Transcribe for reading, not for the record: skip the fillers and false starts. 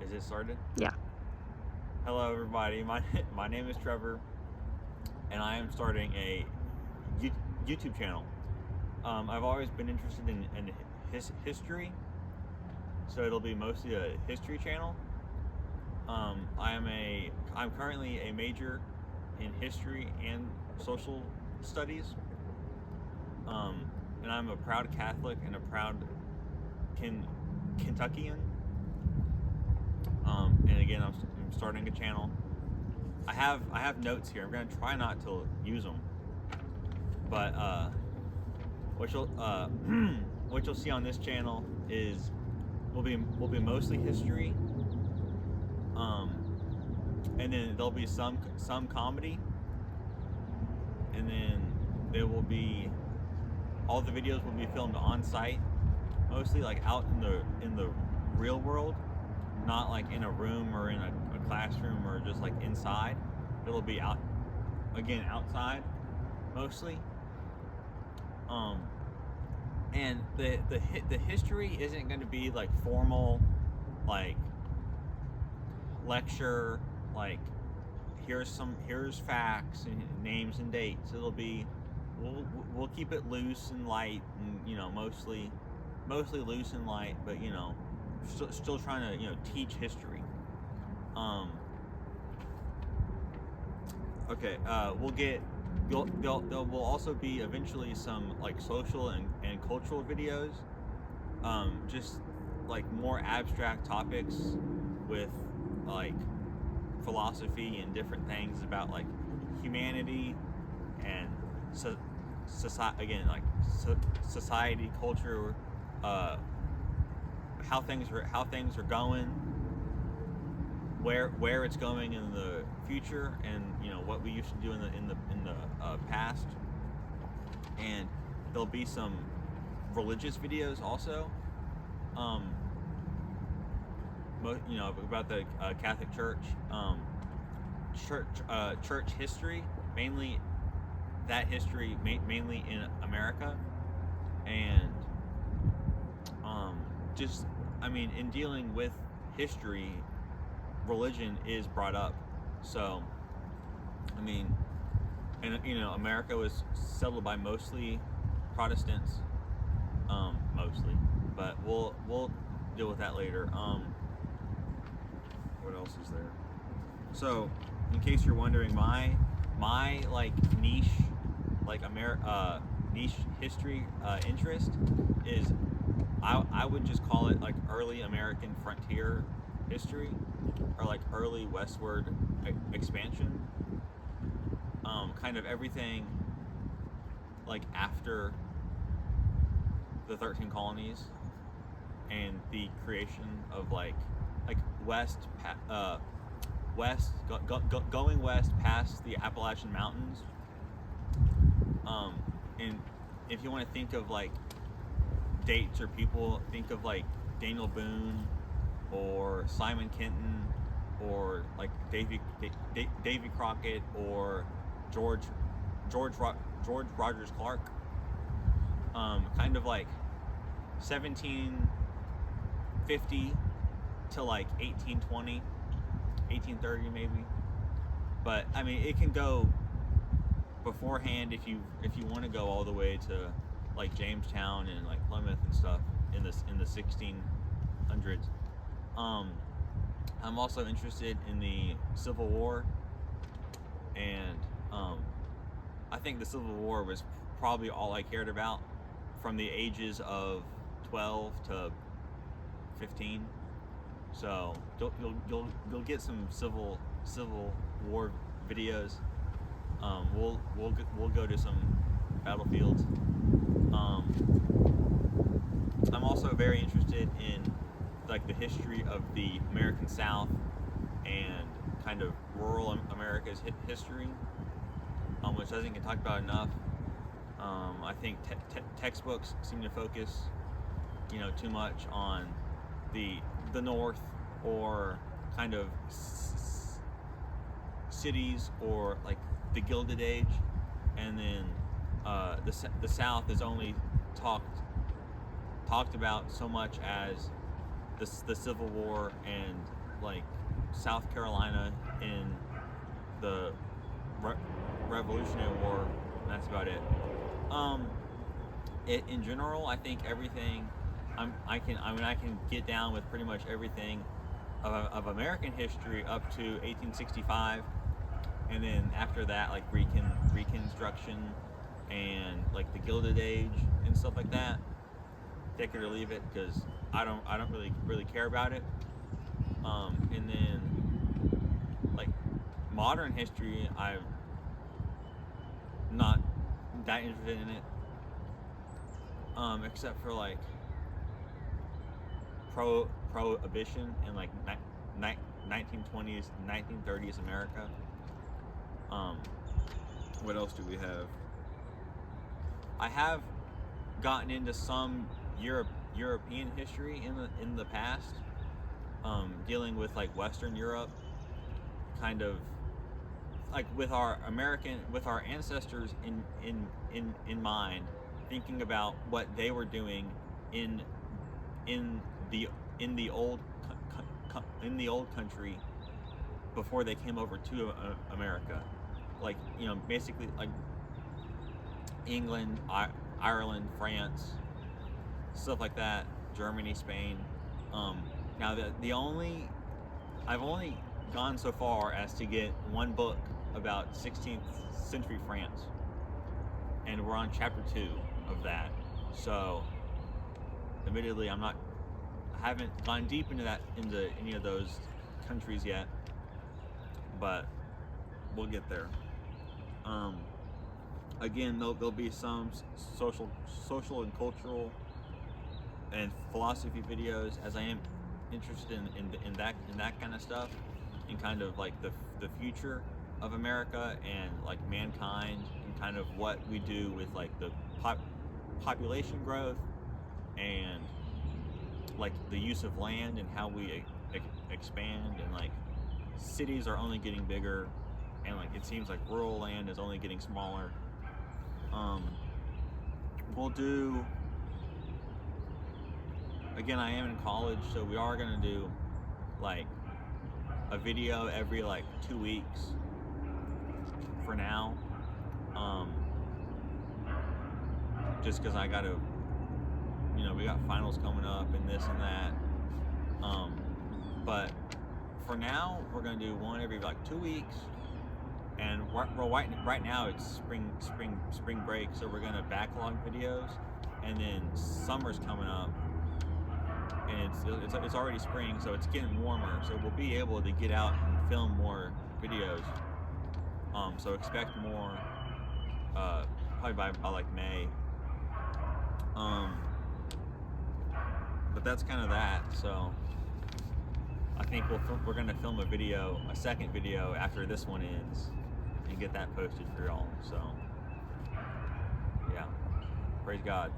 Is it started? Yeah. Hello, everybody. My name is Trevor, and I am starting a YouTube channel. I've always been interested in history, so it'll be mostly a history channel. I'm currently a major in history and social studies, and I'm a proud Catholic and a proud Kentuckian. And again, I'm starting a channel. I have notes here. I'm gonna try not to use them, but what you'll what you'll see on this channel is will be mostly history, and then there'll be some comedy, and then there will be all the videos will be filmed on site, mostly like out in the real world, not like in a room or in a classroom or just like inside. It'll be outside mostly. And the history isn't going to be like formal, like lecture, like here's facts and names and dates. It'll be we'll keep it loose and light, and mostly loose and light, but still trying to teach history. Okay, there will also be eventually some like social and cultural videos, just like more abstract topics with like philosophy and different things about like humanity and society, culture, how things are going, where it's going in the future, and what we used to do in the past. And there'll be some religious videos also, about the Catholic Church, church history, mainly that history, mainly in America, and in dealing with history, religion is brought up. So, America was settled by mostly Protestants, mostly, but we'll deal with that later. What else is there? So, in case you're wondering, my like niche, like niche history interest is, I would just call it like early American frontier history, or like early westward expansion. Kind of everything like after the 13 colonies and the creation of like going west past the Appalachian Mountains. And if you want to think of like dates or people, think of like Daniel Boone or Simon Kenton or like Davy Crockett or George Rogers Clark. Kind of like 1750 to like 1820, 1830 maybe. But it can go beforehand if you want to go all the way to like Jamestown and like Plymouth and stuff in the 1600s. I'm also interested in the Civil War, and I think the Civil War was probably all I cared about from the ages of 12 to 15. So you'll get some Civil War videos. We'll go to some battlefields. I'm also very interested in like the history of the American South and kind of rural America's history, which doesn't get talked about enough. I think textbooks seem to focus, too much on the North, or kind of cities, or like the Gilded Age, and then the South is only talked about so much as the Civil War and like South Carolina in the Revolutionary War. And that's about it. In general, I think everything. I can get down with pretty much everything of American history up to 1865, and then after that, like Reconstruction and like the Gilded Age and stuff like that. Take it or leave it, because I don't really care about it. And then like modern history, I'm not that interested in it. Except for like prohibition in like 1920s, 1930s America. What else do we have? I have gotten into some European history in the past, dealing with like Western Europe, kind of like with our ancestors in mind, thinking about what they were doing in the old country before they came over to America, like, you know, basically like England, Ireland, France, stuff like that, Germany, Spain. Now I've only gone so far as to get one book about 16th century France, and we're on chapter 2 of that. So, admittedly, I haven't gone deep into any of those countries yet, but we'll get there. Again, there'll be some social and cultural and philosophy videos, as I am interested in that kind of stuff, and kind of like the future of America and like mankind, and kind of what we do with like the population growth and like the use of land, and how we expand, and like cities are only getting bigger, and like it seems like rural land is only getting smaller. We'll do, again, I am in college, so we are gonna do like a video every like 2 weeks for now, just because I gotta, you know, we got finals coming up and this and that, but for now we're gonna do one every like 2 weeks. And right now it's spring break, so we're gonna backlog videos, and then summer's coming up, and it's already spring, so it's getting warmer, so we'll be able to get out and film more videos. So expect more, probably by like May. But that's kind of that. So I think we're gonna film a second video after this one ends, and get that posted for y'all. So yeah, praise God.